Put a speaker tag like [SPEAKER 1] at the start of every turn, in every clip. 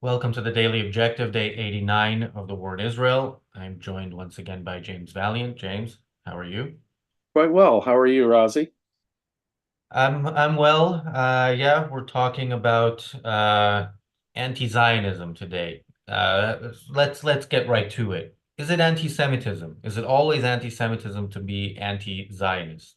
[SPEAKER 1] Welcome to the Daily Objective, day 89 of the War in Israel. I'm joined once again by James Valiant. James, how are you?
[SPEAKER 2] Quite well. How are you, Rozzy?
[SPEAKER 1] I'm well. Yeah, we're talking about anti-Zionism today. Let's get right to it. Is it anti-Semitism? Is it always anti-Semitism to be anti-Zionist?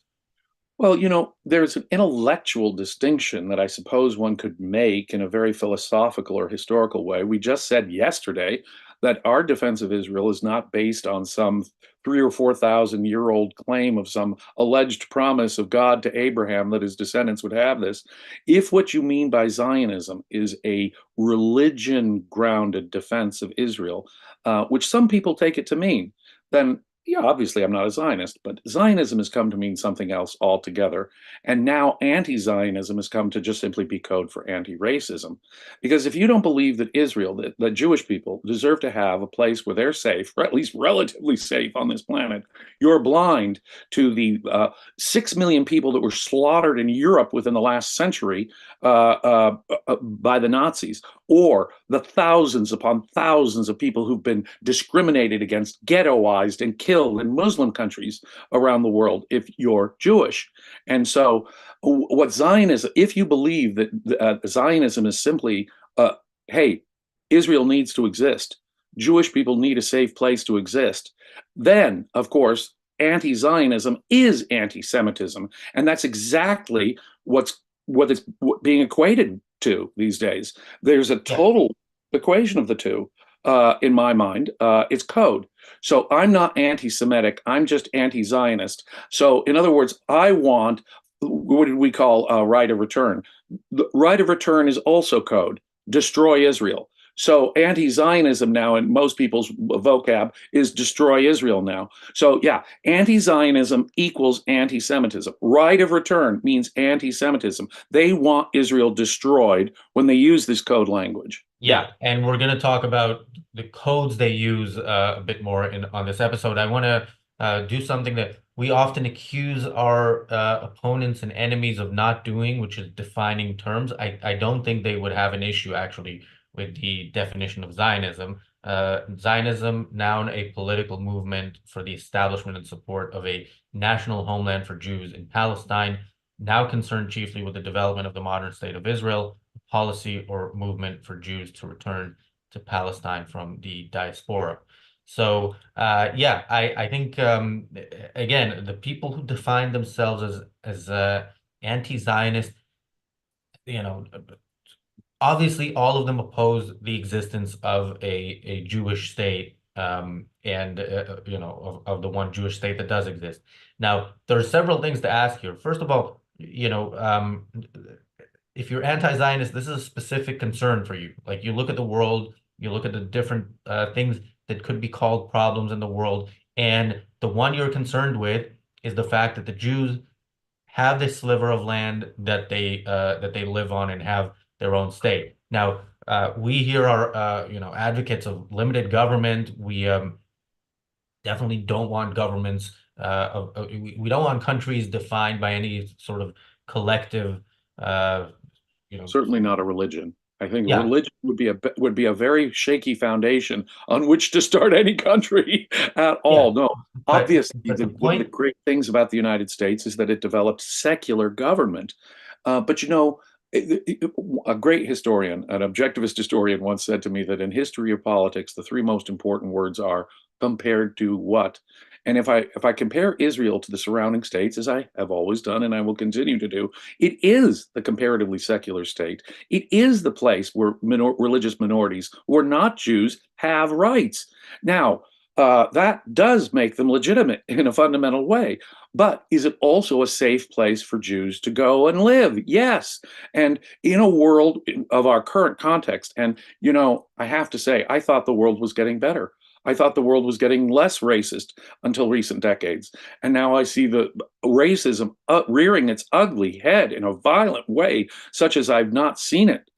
[SPEAKER 2] Well, there's an intellectual distinction that I suppose one could make in a very philosophical or historical way. We just said yesterday that our defense of Israel is not based on some 3 or 4 thousand year old claim of some alleged promise of God to Abraham that his descendants would have this. If what you mean by Zionism is a religion grounded defense of Israel, which some people take it to mean, then yeah, obviously I'm not a Zionist, but Zionism has come to mean something else altogether. And now anti-Zionism has come to just simply be code for anti-racism. Because if you don't believe that Israel, that Jewish people deserve to have a place where they're safe, or at least relatively safe on this planet, you're blind to the 6 million people that were slaughtered in Europe within the last century by the Nazis, or the thousands upon thousands of people who've been discriminated against, ghettoized, and killed in Muslim countries around the world if you're Jewish. And so, what Zionism, if you believe that Zionism is simply, hey, Israel needs to exist, Jewish people need a safe place to exist, then, of course, anti Zionism is anti Semitism. And that's exactly what it's being equated to these days. There's a
[SPEAKER 1] Yeah.
[SPEAKER 2] total equation of the two in my mind. It's code. So I'm not anti-Semitic. I'm just anti-Zionist. So in other words, I want what did we call right of return? The right of return is also code. Destroy Israel. So anti-Zionism now in most people's vocab is destroy Israel now. So yeah, anti-Zionism equals anti-Semitism. Right of return means anti-Semitism. They want Israel destroyed when they use this code language. Yeah.
[SPEAKER 1] Yeah, and we're going to talk about the codes they use a bit more in on this episode. I want to do something that we often accuse our opponents and enemies of not doing, which is defining terms. I don't think they would have an issue actually with the definition of Zionism. Zionism, noun, a political movement for the establishment and support of a national homeland for Jews in Palestine, now concerned chiefly with the development of the modern state of Israel, policy or movement for Jews to return to Palestine from the diaspora. So, yeah, I think again, the people who define themselves as anti-Zionist, you know, obviously all of them oppose the existence of a Jewish state, and of the one Jewish state that does exist. Now, there are several things to ask here. First of all, if you're anti-Zionist, this is a specific concern for you. Like you look at the world, you look at the different things that could be called problems in the world, and the one you're concerned with is the fact that the Jews have this sliver of land that they live on and have their own state. Now, we here are advocates of limited government. We definitely don't want governments. We don't want countries defined by any sort of collective. Uh, you know,
[SPEAKER 2] Certainly not a religion. I think
[SPEAKER 1] yeah,
[SPEAKER 2] religion would be a very shaky foundation on which to start any country at
[SPEAKER 1] yeah.
[SPEAKER 2] all. No,
[SPEAKER 1] But
[SPEAKER 2] obviously,
[SPEAKER 1] but the
[SPEAKER 2] one of the
[SPEAKER 1] point,
[SPEAKER 2] great things about the United States is that it developed secular government. But a great historian, an objectivist historian, once said to me that in history of politics, the three most important words are compared to what. And if I compare Israel to the surrounding states, as I have always done and I will continue to do, it is the comparatively secular state. It is the place where religious minorities who are not Jews have rights. Now, that does make them legitimate in a fundamental way. But is it also a safe place for Jews to go and live? Yes. And in a world of our current context, and I have to say, I thought the world was getting better. I thought the world was getting less racist until recent decades. And now I see the racism rearing its ugly head in a violent way, such as I've not seen it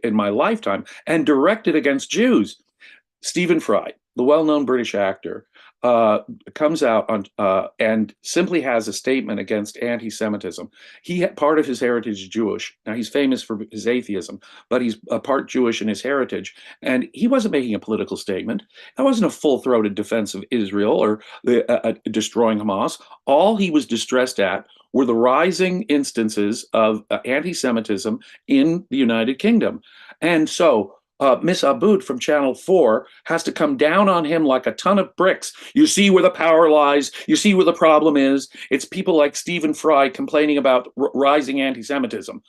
[SPEAKER 2] in my lifetime, and directed against Jews. Stephen Fry, the well known British actor, uh, comes out on and simply has a statement against anti-Semitism. Part of his heritage is Jewish. Now he's famous for his atheism, but he's a part Jewish in his heritage, and he wasn't making a political statement. That wasn't a full-throated defense of Israel or destroying Hamas. All he was distressed at were the rising instances of anti-Semitism in the United Kingdom, and so Miss Aboud from Channel 4 has to come down on him like a ton of bricks. You see where the power lies. You see where the problem is. It's people like Stephen Fry complaining about rising anti Semitism.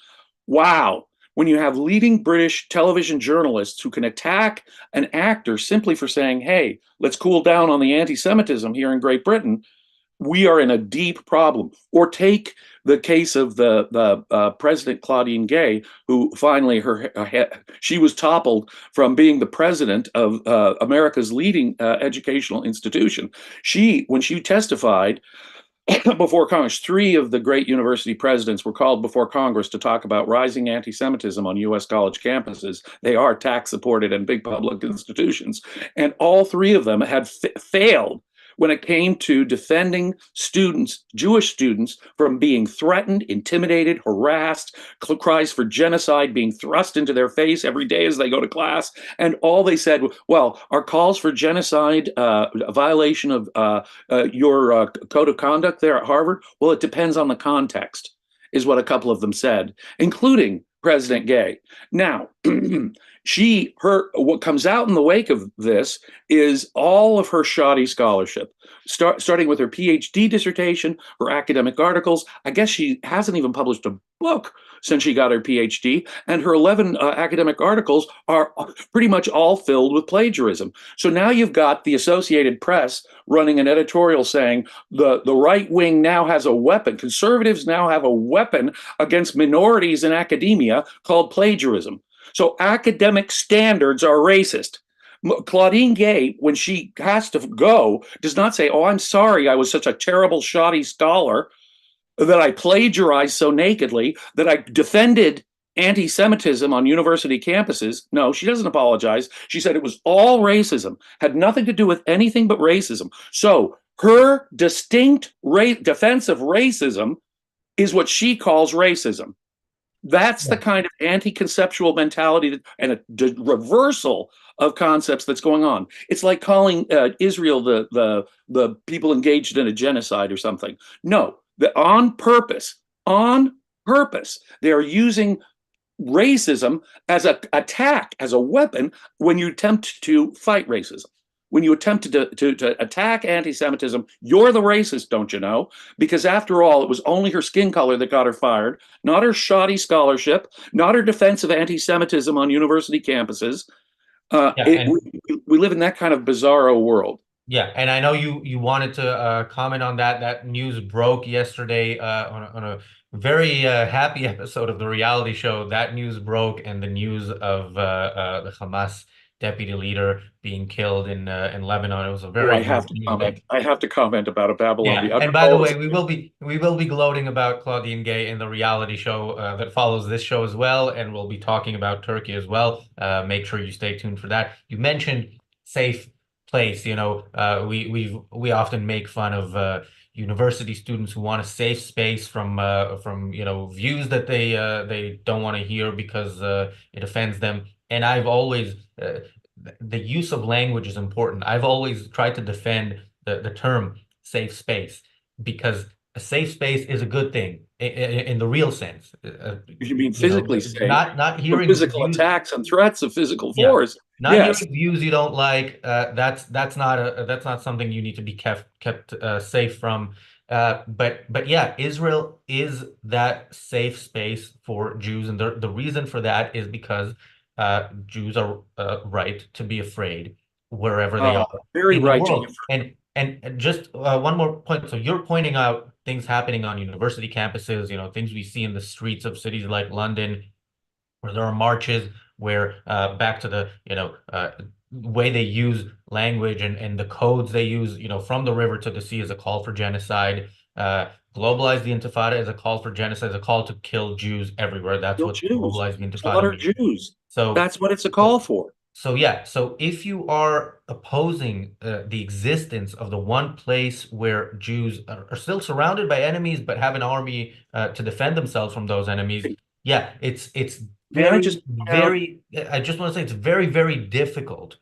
[SPEAKER 2] Wow. When you have leading British television journalists who can attack an actor simply for saying, hey, let's cool down on the anti Semitism here in Great Britain, we are in a deep problem. Or take the case of the President Claudine Gay, who finally she was toppled from being the president of America's leading educational institution. When she testified before Congress, three of the great university presidents were called before Congress to talk about rising anti-Semitism on U.S. college campuses. They are tax-supported and big public institutions, and all three of them had failed when it came to defending students, Jewish students, from being threatened, intimidated, harassed, cries for genocide being thrust into their face every day as they go to class. And all they said, well, our calls for genocide, a violation of your code of conduct there at Harvard, well, it depends on the context, is what a couple of them said, including President Gay. Now, what comes out in the wake of this is all of her shoddy scholarship, starting with her PhD dissertation, her academic articles. I guess she hasn't even published a book since she got her PhD, and her 11 academic articles are pretty much all filled with plagiarism. So now you've got the Associated Press running an editorial saying the right wing now has a weapon, conservatives now have a weapon against minorities in academia called plagiarism. So academic standards are racist. Claudine Gay, when she has to go, does not say, oh, I'm sorry, I was such a terrible, shoddy scholar that I plagiarized so nakedly that I defended anti-Semitism on university campuses. No, she doesn't apologize. She said it was all racism, had nothing to do with anything but racism. So her distinct defense of racism is what she calls racism. That's the kind of anti-conceptual mentality and a reversal of concepts that's going on. It's like calling Israel the people engaged in a genocide or something. No, on purpose, they are using racism as an attack, as a weapon when you attempt to fight racism. When you attempt to attack anti-Semitism, you're the racist, don't you know? Because after all, it was only her skin color that got her fired, not her shoddy scholarship, not her defense of anti-Semitism on university campuses.
[SPEAKER 1] Yeah, and
[SPEAKER 2] We live in that kind of bizarro world.
[SPEAKER 1] yeah, and I know you wanted to comment on that. That news broke yesterday on a very happy episode of the reality show. That news broke, and the news of the Hamas deputy leader being killed in Lebanon. It was a
[SPEAKER 2] Oh,
[SPEAKER 1] very
[SPEAKER 2] I have
[SPEAKER 1] great
[SPEAKER 2] to
[SPEAKER 1] news
[SPEAKER 2] comment.
[SPEAKER 1] day.
[SPEAKER 2] I have to comment about a Babylon the
[SPEAKER 1] Yeah, and by the way,
[SPEAKER 2] Underclothes.
[SPEAKER 1] we will be gloating about Claudine Gay in the reality show that follows this show as well, and we'll be talking about Turkey as well. Make sure you stay tuned for that. You mentioned safe place. We often make fun of university students who want a safe space from views that they don't want to hear because it offends them. And I've always the use of language is important. I've always tried to defend the term safe space because a safe space is a good thing in the real sense.
[SPEAKER 2] You mean physically safe
[SPEAKER 1] Not
[SPEAKER 2] from
[SPEAKER 1] hearing
[SPEAKER 2] physical
[SPEAKER 1] views.
[SPEAKER 2] attacks and threats of physical
[SPEAKER 1] Yeah,
[SPEAKER 2] force?
[SPEAKER 1] not
[SPEAKER 2] Yes.
[SPEAKER 1] hearing views you don't like. That's not something you need to be kept safe from. But yeah, Israel is that safe space for Jews, and the reason for that is because Jews are right to be afraid wherever they
[SPEAKER 2] Uh,
[SPEAKER 1] are
[SPEAKER 2] Very
[SPEAKER 1] in the
[SPEAKER 2] right to be.
[SPEAKER 1] world. And just one more point. So you're pointing out things happening on university campuses, things we see in the streets of cities like London, where there are marches, where back to the way they use language and the codes they use, from the river to the sea is a call for genocide. Globalize the Intifada is a call for genocide, is a call to kill Jews everywhere. That's
[SPEAKER 2] Kill
[SPEAKER 1] what
[SPEAKER 2] Jews,
[SPEAKER 1] globalize the Intifada
[SPEAKER 2] slaughter
[SPEAKER 1] means.
[SPEAKER 2] Jews.
[SPEAKER 1] So,
[SPEAKER 2] That's what it's a call
[SPEAKER 1] so
[SPEAKER 2] for.
[SPEAKER 1] So yeah, so if you are opposing the existence of the one place where Jews are still surrounded by enemies but have an army to defend themselves from those enemies, yeah, it's
[SPEAKER 2] May I just point out,
[SPEAKER 1] I just want to say it's very, very difficult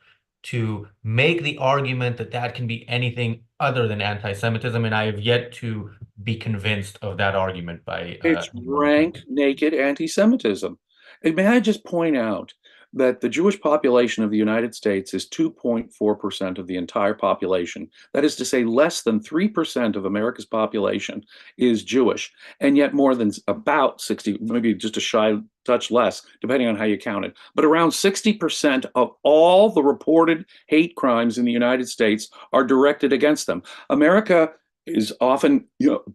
[SPEAKER 1] to make the argument that that can be anything other than anti-Semitism, and I have yet to be convinced of that argument by
[SPEAKER 2] it's
[SPEAKER 1] anyone who
[SPEAKER 2] rank
[SPEAKER 1] can.
[SPEAKER 2] naked anti-Semitism. And may I just point out that the Jewish population of the United States is 2.4% of the entire population. That is to say, less than 3% of America's population is Jewish, and yet more than about 60, maybe just a shy touch less, depending on how you count it. But around 60% of all the reported hate crimes in the United States are directed against them. America is often,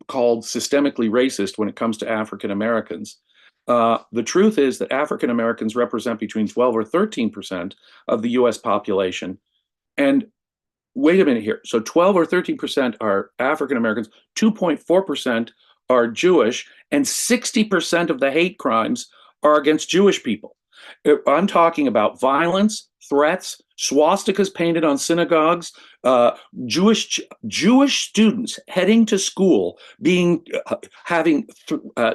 [SPEAKER 2] called systemically racist when it comes to African Americans. The truth is that African Americans represent between 12 or 13% of the US population. And wait a minute here. So 12 or 13% are African Americans, 2.4% are Jewish, and 60% of the hate crimes are against Jewish people. I'm talking about violence, threats, swastikas painted on synagogues, uh, Jewish Jewish students heading to school being having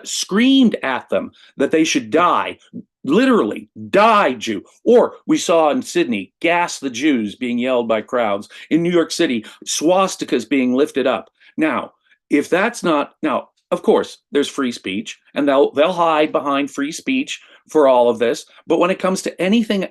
[SPEAKER 2] screamed at them that they should die, literally die Jew. Or we saw in Sydney, gas the Jews being yelled by crowds. In New York City, swastikas being lifted up. Now, if that's not now, of course, there's free speech, and they'll hide behind free speech for all of this. But when it comes to anything,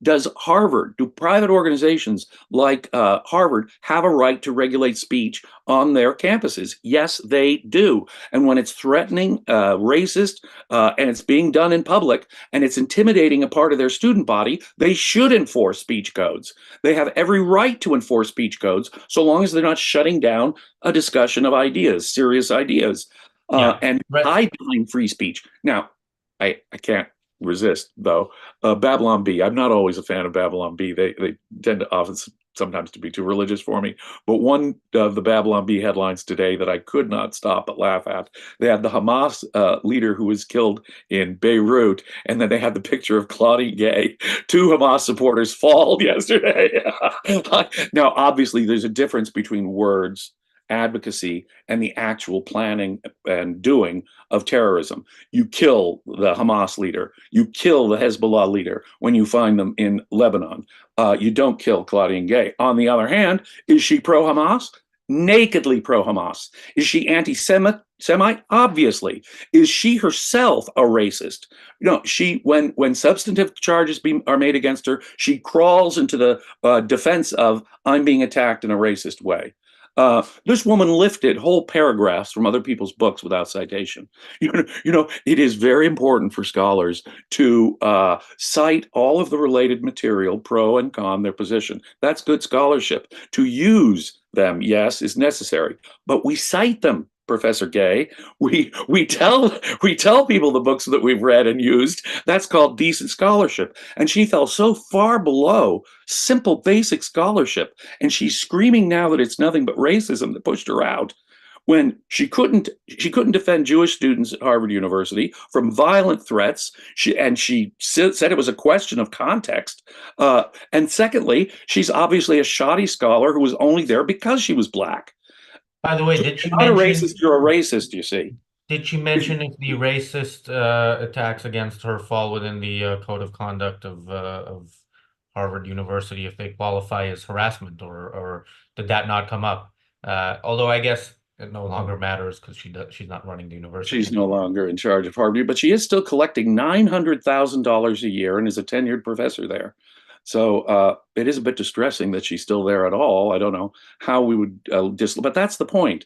[SPEAKER 2] does Harvard, do private organizations like Harvard have a right to regulate speech on their campuses? Yes, they do. And when it's threatening, racist, and it's being done in public, and it's intimidating a part of their student body, they should enforce speech codes. They have every right to enforce speech codes so long as they're not shutting down a discussion of ideas, serious ideas,
[SPEAKER 1] Yeah,
[SPEAKER 2] and
[SPEAKER 1] right.
[SPEAKER 2] hide behind free speech. Now, I can't resist though. Babylon Bee. I'm not always a fan of Babylon Bee. They tend to often sometimes to be too religious for me. But one of the Babylon Bee headlines today that I could not stop but laugh at. They had the Hamas leader who was killed in Beirut, and then they had the picture of Claudine Gay. Two Hamas supporters fall yesterday. Now, obviously, there's a difference between words, advocacy, and the actual planning and doing of terrorism. You kill the Hamas leader, you kill the Hezbollah leader when you find them in Lebanon. You don't kill Claudine Gay. On the other hand, is she pro Hamas? Nakedly pro Hamas. Is she anti Semite? Obviously. Is she herself a racist? She when substantive charges are made against her, she crawls into the defense of I'm being attacked in a racist way. This woman lifted whole paragraphs from other people's books without citation. It is very important for scholars to cite all of the related material, pro and con their position. That's good scholarship. To use them, yes, is necessary, but we cite them. Professor Gay, we tell people the books that we've read and used. That's called decent scholarship. And she fell so far below simple, basic scholarship, and she's screaming now that it's nothing but racism that pushed her out when she couldn't defend Jewish students at Harvard University from violent threats. She said it was a question of context. And secondly, she's obviously a shoddy scholar who was only there because she was black.
[SPEAKER 1] By the way,
[SPEAKER 2] So if you're not a racist, you're a racist. You see.
[SPEAKER 1] did she mention if the racist attacks against her fall within the code of conduct of Harvard University, if they qualify as harassment, or did that not come up? Although I guess it no longer matters because she's not running the university
[SPEAKER 2] She's no
[SPEAKER 1] anymore.
[SPEAKER 2] longer in charge of Harvard, but she is still collecting $900,000 a year and is a tenured professor there. So it is a bit distressing that she's still there at all. I don't know how we would but that's the point.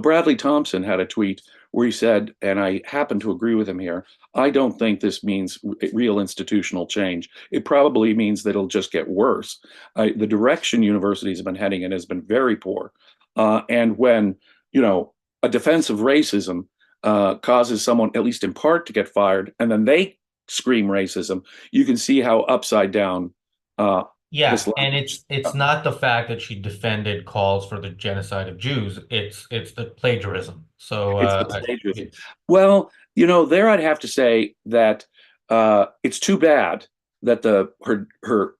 [SPEAKER 2] Bradley Thompson had a tweet where he said, and I happen to agree with him here, I don't think this means real institutional change. It probably means that it'll just get worse. The direction universities have been heading in has been very poor. And when, a defense of racism causes someone, at least in part, to get fired, and then they scream racism, you can see how upside down uh, this
[SPEAKER 1] Yeah, and
[SPEAKER 2] language.
[SPEAKER 1] it's not the fact that she defended calls for the genocide of Jews. It's the plagiarism. So
[SPEAKER 2] It's the plagiarism. Well, there I'd have to say that it's too bad that her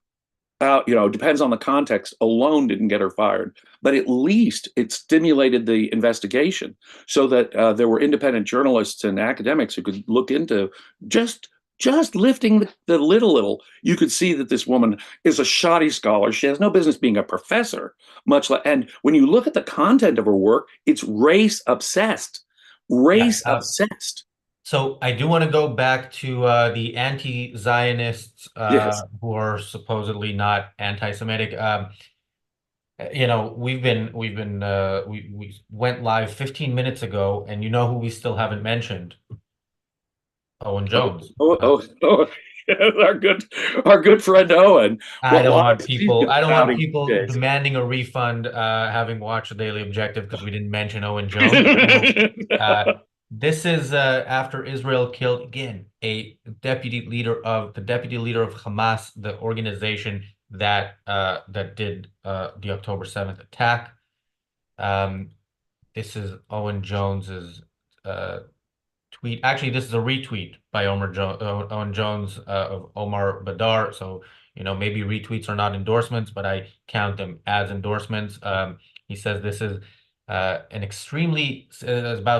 [SPEAKER 2] depends on the context, alone didn't get her fired, but at least it stimulated the investigation so that there were independent journalists and academics who could look into just just lifting the lid a little. You could see that this woman is a shoddy scholar. She has no business being a professor, much like. And when you look at the content of her work, it's race obsessed,
[SPEAKER 1] Yeah.
[SPEAKER 2] race obsessed.
[SPEAKER 1] So I do want to go back to the anti-Zionists
[SPEAKER 2] Yes.
[SPEAKER 1] who are supposedly not anti-Semitic. We went live 15 minutes ago, and you know who we still haven't mentioned? Owen
[SPEAKER 2] Oh,
[SPEAKER 1] Jones.
[SPEAKER 2] oh, oh, oh. Our good friend Owen.
[SPEAKER 1] I
[SPEAKER 2] What?
[SPEAKER 1] don't
[SPEAKER 2] Why
[SPEAKER 1] want
[SPEAKER 2] is he
[SPEAKER 1] people.
[SPEAKER 2] been
[SPEAKER 1] I don't want
[SPEAKER 2] shouting
[SPEAKER 1] people
[SPEAKER 2] these
[SPEAKER 1] demanding a refund, having watched the Daily Objective because we didn't mention Owen Jones. So,
[SPEAKER 2] days?
[SPEAKER 1] this is after Israel killed again the deputy leader of Hamas, the organization that did the October 7th attack. Um, this is Owen Jones's uh, tweet. Actually, this is a retweet by Owen Jones of Omar Badar. So, maybe retweets are not endorsements, but I count them as endorsements. He says this is about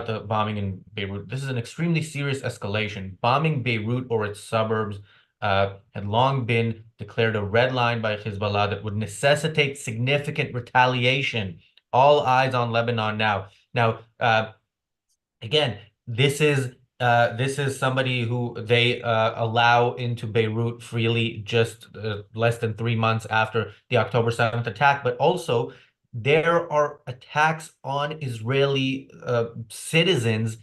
[SPEAKER 1] the bombing in Beirut. This is an extremely serious escalation. Bombing Beirut or its suburbs had long been declared a red line by Hezbollah that would necessitate significant retaliation. All eyes on Lebanon now. Now, again, this is somebody who they allow into Beirut freely just less than 3 months after the October 7th attack. But also, there are attacks on Israeli citizens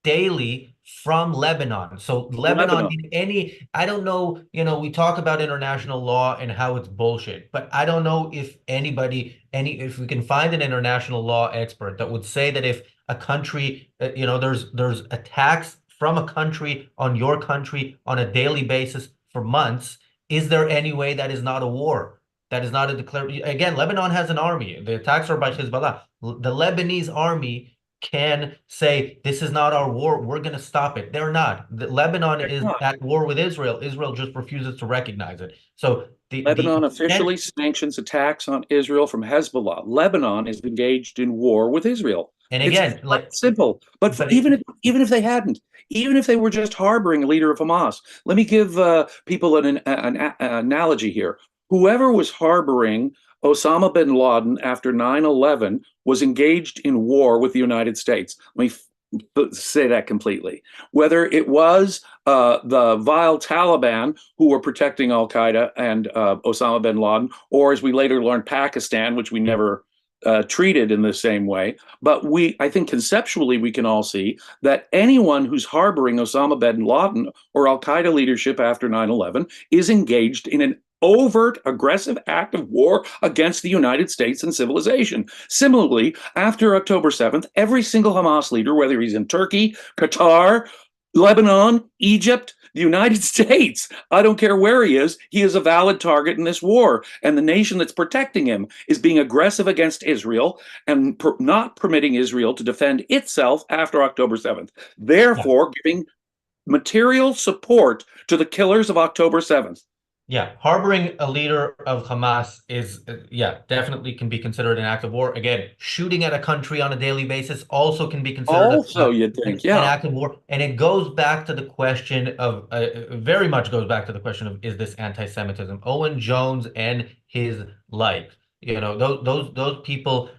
[SPEAKER 1] daily from Lebanon. So Lebanon
[SPEAKER 2] Lebanon.
[SPEAKER 1] did I don't know, we talk about international law and how it's bullshit, but I don't know if if we can find an international law expert that would say that if a country, there's attacks from a country on your country on a daily basis for months. Is there any way that is not a war? That is not a declared. Again, Lebanon has an army. The attacks are by Hezbollah. The Lebanese army can say, this is not our war. We're going to stop it. They're not. Lebanon is at war with Israel. Israel just refuses to recognize it. So the
[SPEAKER 2] Lebanon
[SPEAKER 1] extent,
[SPEAKER 2] officially sanctions attacks on Israel from Hezbollah. Lebanon is engaged in war with Israel.
[SPEAKER 1] and
[SPEAKER 2] It's
[SPEAKER 1] again,
[SPEAKER 2] quite simple. But
[SPEAKER 1] but
[SPEAKER 2] even if they hadn't, even if they were just harboring a leader of Hamas, let me give people an analogy here. Whoever was harboring Osama bin Laden after 9/11 was engaged in war with the United States. Let me say that completely. Whether it was the vile Taliban who were protecting Al Qaeda and Osama bin Laden, or as we later learned, Pakistan, which we never treated in the same way. But I think conceptually, we can all see that anyone who's harboring Osama bin Laden or Al Qaeda leadership after 9/11 is engaged in an overt, aggressive act of war against the United States and civilization. Similarly, after October 7th, every single Hamas leader, whether he's in Turkey, Qatar, Lebanon, Egypt, the United States, I don't care where he is a valid target in this war. And the nation that's protecting him is being aggressive against Israel and not permitting Israel to defend itself after October 7th,
[SPEAKER 1] yeah.
[SPEAKER 2] therefore giving material support to the killers of October 7th.
[SPEAKER 1] Yeah, harboring a leader of Hamas is, yeah, definitely can be considered an act of war. Again, shooting at a country on a daily basis also can be considered
[SPEAKER 2] Also, you'd think,
[SPEAKER 1] an
[SPEAKER 2] yeah.
[SPEAKER 1] act of war. And it goes back to the question of, very much goes back to the question of, is this anti-Semitism? Owen Jones and his like, those people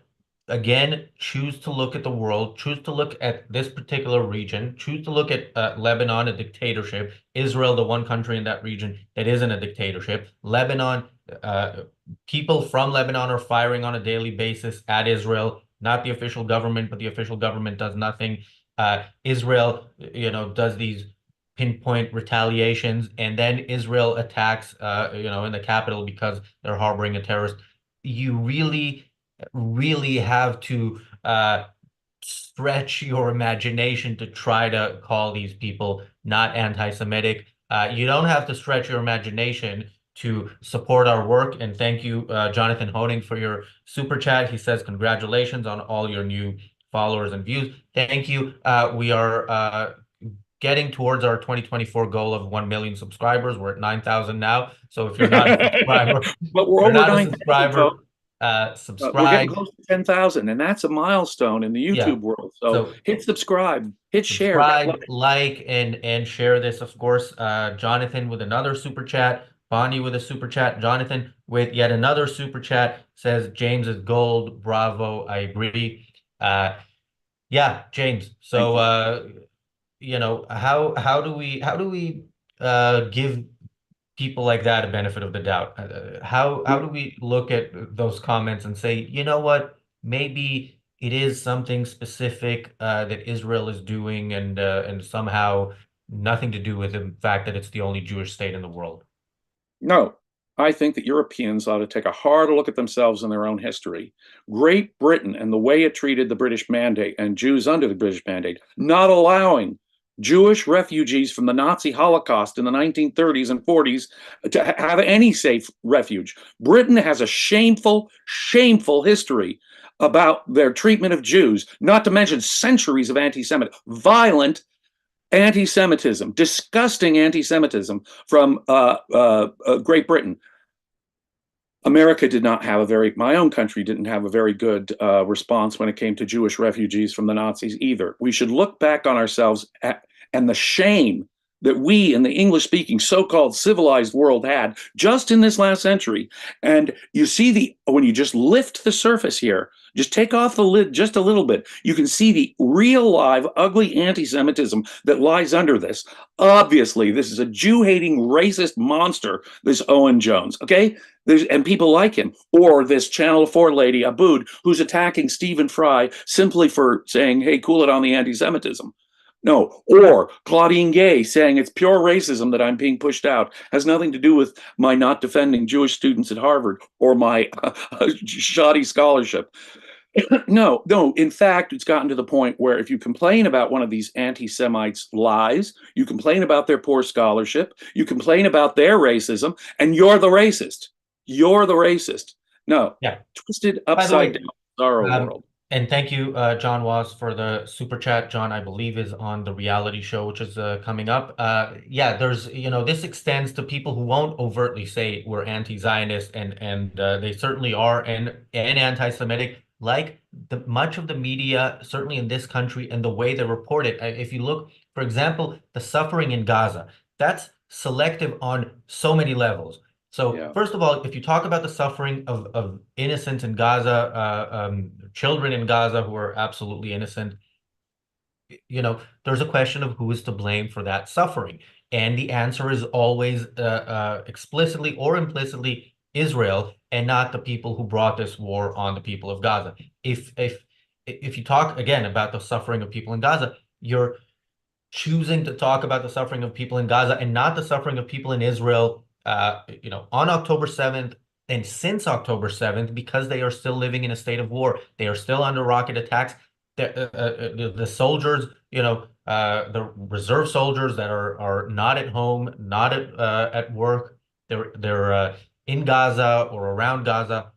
[SPEAKER 1] again, choose to look at the world, choose to look at this particular region, choose to look at Lebanon, a dictatorship, Israel, the one country in that region that isn't a dictatorship. Lebanon, uh, people from Lebanon are firing on a daily basis at Israel, not the official government, but the official government does nothing. Israel, does these pinpoint retaliations, and then Israel attacks, in the capital because they're harboring a terrorist. You really have to stretch your imagination to try to call these people not anti-Semitic. You don't have to stretch your imagination to support our work. And thank you, Jonathan Honing, for your super chat. He says, congratulations on all your new followers and views. Thank you. We are getting towards our 2024 goal of 1 million subscribers. We're at 9,000 now. So if you're not a subscriber,
[SPEAKER 2] But
[SPEAKER 1] if
[SPEAKER 2] we're
[SPEAKER 1] you're
[SPEAKER 2] over
[SPEAKER 1] not a
[SPEAKER 2] 9,000, folks.
[SPEAKER 1] subscriber,
[SPEAKER 2] We're getting
[SPEAKER 1] subscribe.
[SPEAKER 2] close to 10,000, and that's a milestone in the
[SPEAKER 1] Yeah.
[SPEAKER 2] YouTube world. So
[SPEAKER 1] So
[SPEAKER 2] hit subscribe, hit share.
[SPEAKER 1] subscribe, like, and share this, of course. Jonathan with another super chat, Bonnie with a super chat, Jonathan with yet another super chat says James is gold. Bravo. I agree. Yeah, James.
[SPEAKER 2] Thank
[SPEAKER 1] So
[SPEAKER 2] you.
[SPEAKER 1] how do we give people like that a benefit of the doubt? How do we look at those comments and say, you know what, maybe it is something specific that Israel is doing, and somehow nothing to do with the fact that it's the only Jewish state in the world?
[SPEAKER 2] No, I think that Europeans ought to take a hard look at themselves and their own history. Great Britain and the way it treated the British Mandate and Jews under the British Mandate, not allowing Jewish refugees from the Nazi Holocaust in the 1930s and 40s to have any safe refuge. Britain has a shameful, shameful history about their treatment of Jews, not to mention centuries of anti Semitic, violent anti-Semitism, disgusting anti-Semitism from Great Britain. America did not have a very, my own country didn't have a very good response when it came to Jewish refugees from the Nazis either. We should look back on ourselves and the shame that we in the English speaking so-called civilized world had just in this last century. And you see when you just lift the surface here, just take off the lid just a little bit, you can see the real live ugly anti-Semitism that lies under this. Obviously, this is a Jew-hating racist monster, this Owen Jones, okay? And people like him, or this Channel 4 lady, Abood, who's attacking Stephen Fry simply for saying, hey, cool it on the anti-Semitism. No, or Claudine Gay saying it's pure racism that I'm being pushed out. Has nothing to do with my not defending Jewish students at Harvard or my shoddy scholarship. No, no. In fact, it's gotten to the point where if you complain about one of these anti-Semites' lies, you complain about their poor scholarship, you complain about their racism, and you're the racist. You're the racist. No,
[SPEAKER 1] Yeah.
[SPEAKER 2] twisted
[SPEAKER 1] By the
[SPEAKER 2] upside
[SPEAKER 1] way,
[SPEAKER 2] down bizarro
[SPEAKER 1] Um,
[SPEAKER 2] world.
[SPEAKER 1] and thank you, John Was, for the super chat. John, I believe, is on the reality show, which is coming up. Yeah, this extends to people who won't overtly say we're anti-Zionist, and they certainly are, and anti-Semitic, like much of the media, certainly in this country, and the way they report it. If you look, for example, the suffering in Gaza, that's selective on so many levels. So
[SPEAKER 2] Yeah.
[SPEAKER 1] first of all, if you talk about the suffering of innocents in Gaza, children in Gaza who are absolutely innocent, there's a question of who is to blame for that suffering. And the answer is always explicitly or implicitly Israel, and not the people who brought this war on the people of Gaza. If you talk again about the suffering of people in Gaza, you're choosing to talk about the suffering of people in Gaza and not the suffering of people in Israel, on October 7th and since October 7th, because they are still living in a state of war. They are still under rocket attacks. The soldiers, the reserve soldiers that are not at home, not at work, they're in Gaza or around Gaza.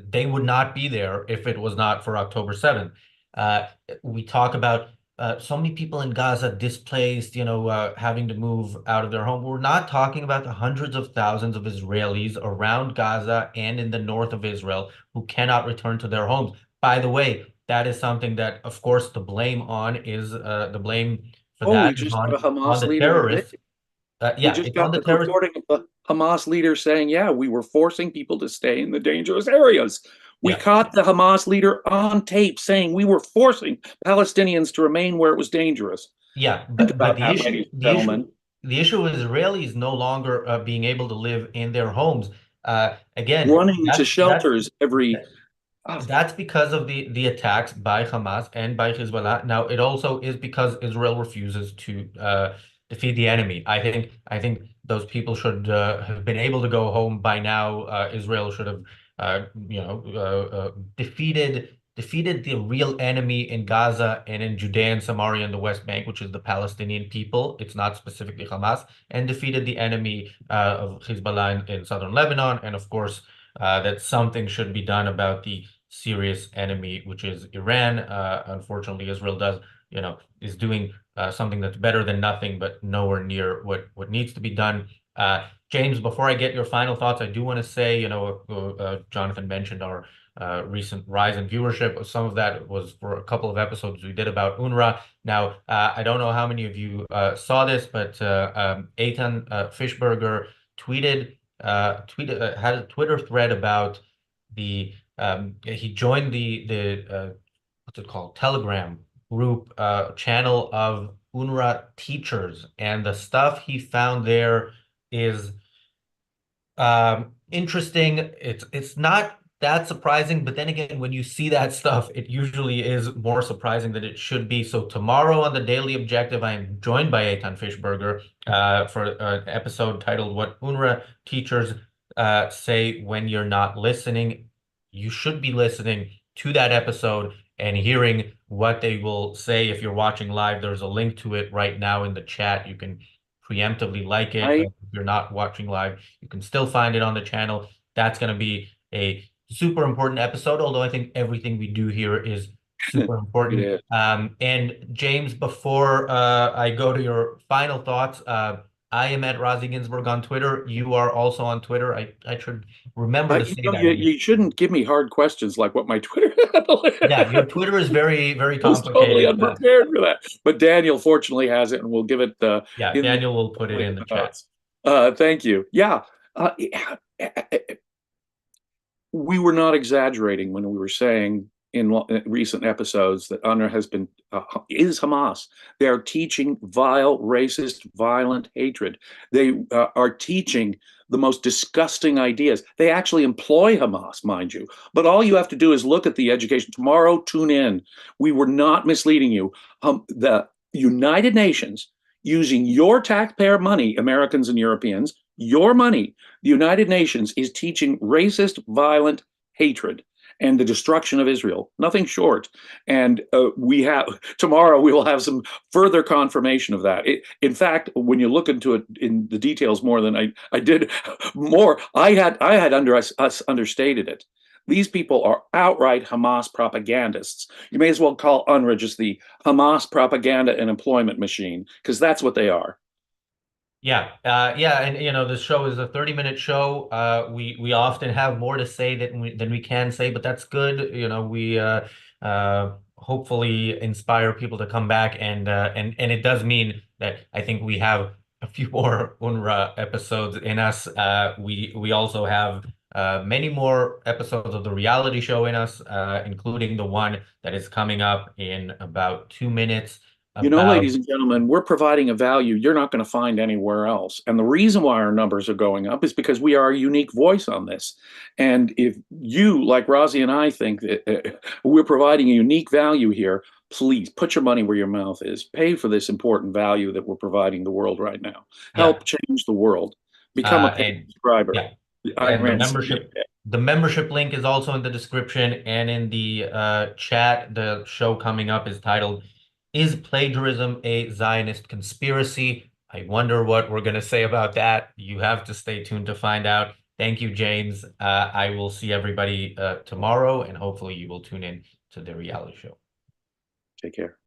[SPEAKER 1] They would not be there if it was not for October 7th. Uh, we talk about so many people in Gaza displaced, having to move out of their home. We're not talking about the hundreds of thousands of Israelis around Gaza and in the north of Israel who cannot return to their homes. By the way, that is something that, of course, the blame for
[SPEAKER 2] Oh, we
[SPEAKER 1] that is
[SPEAKER 2] just got a
[SPEAKER 1] on
[SPEAKER 2] Hamas
[SPEAKER 1] the
[SPEAKER 2] leader admit.
[SPEAKER 1] terrorists.
[SPEAKER 2] We
[SPEAKER 1] Yeah,
[SPEAKER 2] just
[SPEAKER 1] it's on
[SPEAKER 2] got
[SPEAKER 1] the
[SPEAKER 2] the
[SPEAKER 1] terrorists.
[SPEAKER 2] reporting of the Hamas leader saying, yeah, we were forcing people to stay in the dangerous areas. We
[SPEAKER 1] Yeah,
[SPEAKER 2] caught the Hamas leader on tape saying we were forcing Palestinians to remain where it was dangerous.
[SPEAKER 1] yeah,
[SPEAKER 2] Think
[SPEAKER 1] but
[SPEAKER 2] about
[SPEAKER 1] the
[SPEAKER 2] that,
[SPEAKER 1] issue,
[SPEAKER 2] ladies and
[SPEAKER 1] the issue,
[SPEAKER 2] gentlemen.
[SPEAKER 1] the issue with Israelis no longer being able to live in their homes. Again,
[SPEAKER 2] Running to shelters every. Oh,
[SPEAKER 1] that's because of the attacks by Hamas and by Hezbollah. Now, it also is because Israel refuses to defeat the enemy. I think those people should have been able to go home by now. Israel should have, defeated the real enemy in Gaza and in Judea and Samaria and the West Bank, which is the Palestinian people. It's not specifically Hamas, and defeated the enemy of Hezbollah in southern Lebanon, and of course that something should be done about the serious enemy, which is Iran. Unfortunately, Israel is doing something that's better than nothing, but nowhere near what needs to be done. James, before I get your final thoughts, I do want to say, Jonathan mentioned our recent rise in viewership. Some of that was for a couple of episodes we did about UNRWA. Now, I don't know how many of you saw this, but Eitan Fishberger had a Twitter thread about he joined the what's it called, Telegram group channel of UNRWA teachers, and the stuff he found there is interesting. It's not that surprising, but then again, when you see that stuff, it usually is more surprising than it should be. So tomorrow on the Daily Objective, I am joined by Eitan Fishberger for an episode titled "What UNRWA Teachers Say When You're Not Listening." You should be listening to that episode and hearing what they will say. If you're watching live, there's a link to it right now in the chat. You can preemptively like it, but
[SPEAKER 2] I
[SPEAKER 1] if you're not watching live, you can still find it on the channel. That's going to be a super important episode, although I think everything we do here is super
[SPEAKER 2] it
[SPEAKER 1] important.
[SPEAKER 2] is.
[SPEAKER 1] And James, before I go to your final thoughts, I am at Razi Ginsburg on Twitter. You are also on Twitter. I should remember to say that.
[SPEAKER 2] You shouldn't give me hard questions like what my Twitter handle
[SPEAKER 1] Yeah, your
[SPEAKER 2] is.
[SPEAKER 1] Twitter is very, very
[SPEAKER 2] I was totally
[SPEAKER 1] complicated.
[SPEAKER 2] unprepared for that. But Daniel fortunately has it, and we'll give it
[SPEAKER 1] Yeah,
[SPEAKER 2] in the
[SPEAKER 1] Daniel will put it
[SPEAKER 2] link
[SPEAKER 1] in
[SPEAKER 2] in
[SPEAKER 1] the
[SPEAKER 2] the
[SPEAKER 1] chat.
[SPEAKER 2] notes. Thank you. Yeah. Uh, we were not exaggerating when we were saying in recent episodes that UNRWA is Hamas. They are teaching vile, racist, violent hatred. They are teaching the most disgusting ideas. They actually employ Hamas, mind you. But all you have to do is look at the education. Tomorrow, tune in. We were not misleading you. The United Nations, using your taxpayer money, Americans and Europeans, your money, the United Nations is teaching racist, violent hatred and the destruction of Israel, nothing short. And tomorrow we will have some further confirmation of that. In fact, when you look into it in the details more than I did, I had us understated it. These people are outright Hamas propagandists. You may as well call UNRWA just the Hamas propaganda and employment machine, because that's what they are.
[SPEAKER 1] Yeah, and this show is a 30-minute show. We often have more to say than we can say, but that's good. We hopefully inspire people to come back, and it does mean that I think we have a few more UNRWA episodes in us. We also have many more episodes of the reality show in us, including the one that is coming up in about 2 minutes about.
[SPEAKER 2] Ladies and gentlemen, we're providing a value you're not going to find anywhere else. And the reason why our numbers are going up is because we are a unique voice on this. And if you, like Razi and I, think that we're providing a unique value here, please put your money where your mouth is. Pay for this important value that we're providing the world right now.
[SPEAKER 1] Yeah.
[SPEAKER 2] Help change the world. Become a paid
[SPEAKER 1] And
[SPEAKER 2] subscriber.
[SPEAKER 1] yeah,
[SPEAKER 2] Ayn
[SPEAKER 1] and
[SPEAKER 2] Rand.
[SPEAKER 1] the membership link is also in the description and in the chat. The show coming up is titled "Is Plagiarism a Zionist Conspiracy?" I wonder what we're going to say about that. You have to stay tuned to find out. Thank you, James. I will see everybody tomorrow, and hopefully you will tune in to the reality show.
[SPEAKER 2] Take care.